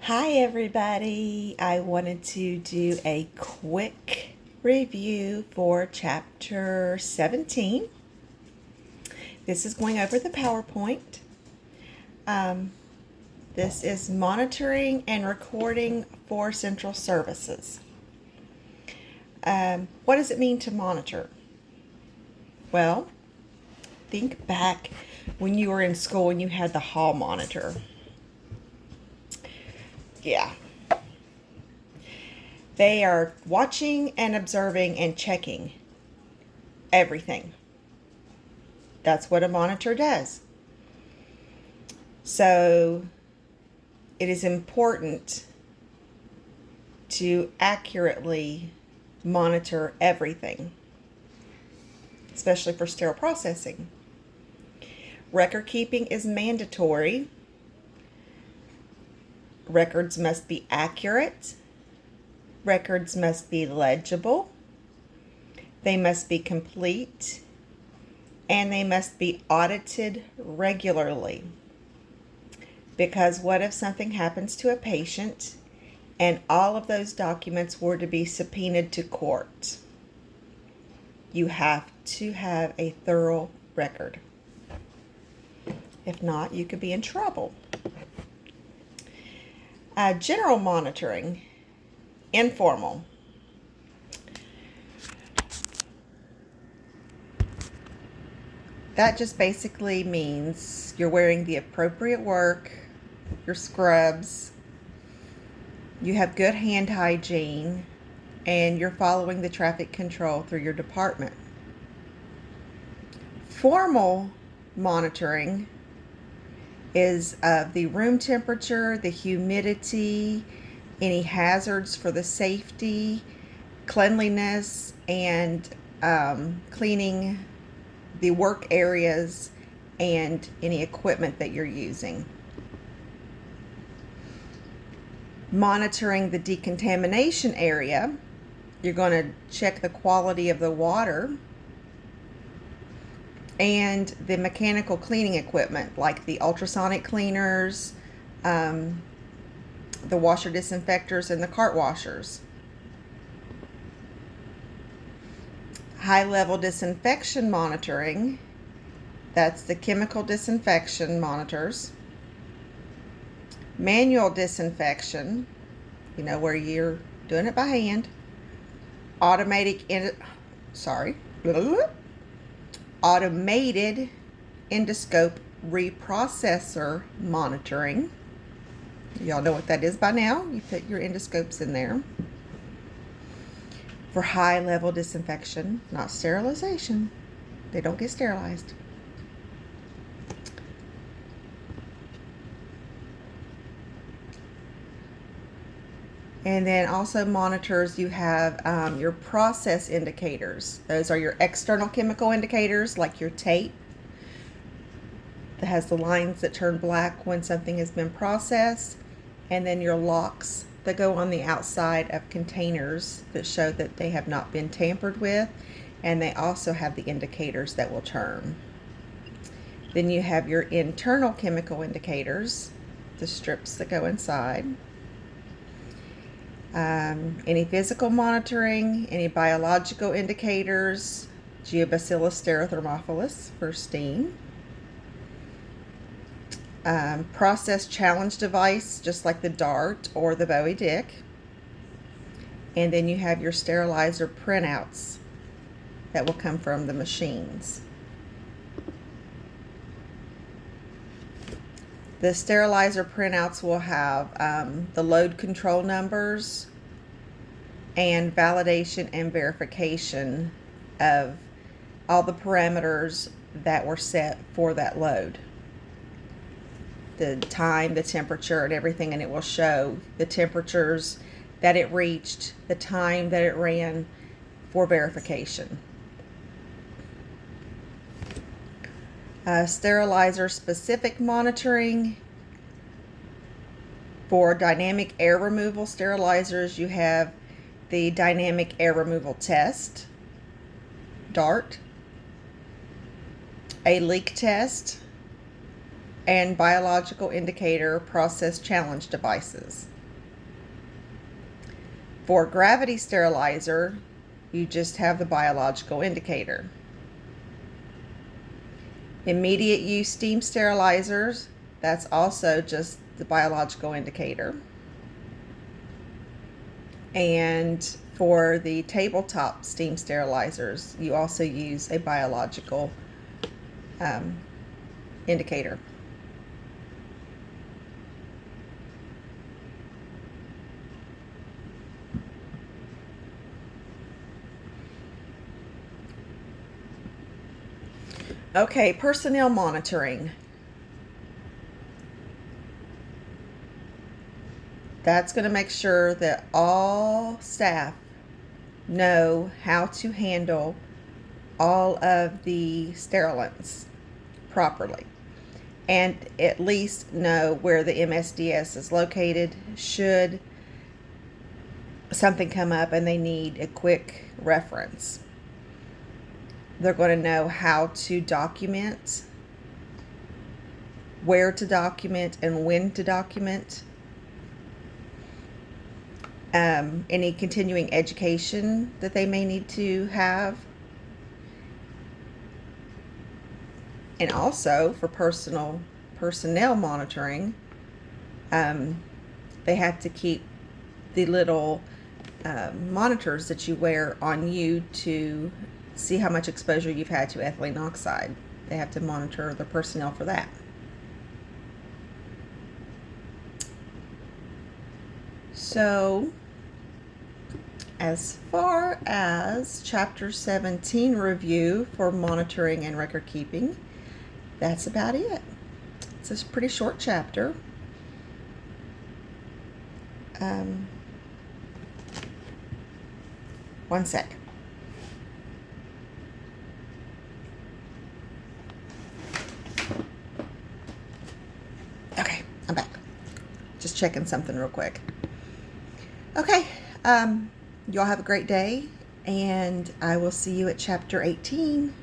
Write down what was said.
Hi, everybody. I wanted to do a quick review for chapter 17. This is going over the PowerPoint. Um, this is monitoring and recording for central services. What does it mean to monitor? Well, think back when you were in school and you had the hall monitor. Yeah. They are watching and observing and checking everything. That's what a monitor does. So it is important to accurately monitor everything, especially for sterile processing. Record keeping is mandatory. Records must be accurate. Records must be legible. They must be complete. And they must be audited regularly. Because what if something happens to a patient and all of those documents were to be subpoenaed to court? You have to have a thorough record. If not, you could be in trouble. General monitoring, informal. That just basically means you're wearing the appropriate work, your scrubs, you have good hand hygiene, and you're following the traffic control through your department. Formal monitoring is of the room temperature, the humidity, any hazards for the safety, cleanliness, and cleaning the work areas and any equipment that you're using. Monitoring the decontamination area, you're going to check the quality of the water and the mechanical cleaning equipment like the ultrasonic cleaners, the washer disinfectors, and the cart washers. High-level disinfection monitoring, that's the chemical disinfection monitors. Manual disinfection, where you're doing it by hand. Automated endoscope reprocessor monitoring. Y'all know what that is by now. You put your endoscopes in there. For high-level disinfection, not sterilization. They don't get sterilized. And then also monitors, you have your process indicators. Those are your external chemical indicators, like your tape that has the lines that turn black when something has been processed, and then your locks that go on the outside of containers that show that they have not been tampered with, and they also have the indicators that will turn. Then you have your internal chemical indicators, the strips that go inside. Any physical monitoring, any biological indicators, Geobacillus stérothermophilus for steam. Process challenge device, just like the DART or the Bowie Dick. And then you have your sterilizer printouts that will come from the machines. The sterilizer printouts will have the load control numbers and validation and verification of all the parameters that were set for that load. The time, the temperature, and everything, and it will show the temperatures that it reached, the time that it ran for verification. Sterilizer specific monitoring. For dynamic air removal sterilizers, you have the dynamic air removal test, DART, a leak test, and biological indicator process challenge devices. For gravity sterilizer, you just have the biological indicator. Immediate use steam sterilizers, that's also just the biological indicator. And for the tabletop steam sterilizers, you also use a biological indicator. Okay, personnel monitoring. That's going to make sure that all staff know how to handle all of the sterilants properly, and at least know where the MSDS is located should something come up and they need a quick reference. They're going to know how to document, where to document, and when to document. Any continuing education that they may need to have. And also for personnel monitoring, they have to keep the little monitors that you wear on you to see how much exposure you've had to ethylene oxide. They have to monitor the personnel for that. So, as far as Chapter 17 review for monitoring and record keeping, that's about it. It's a pretty short chapter. One sec. Okay, I'm back. Just checking something real quick. Okay, y'all have a great day, and I will see you at Chapter 18.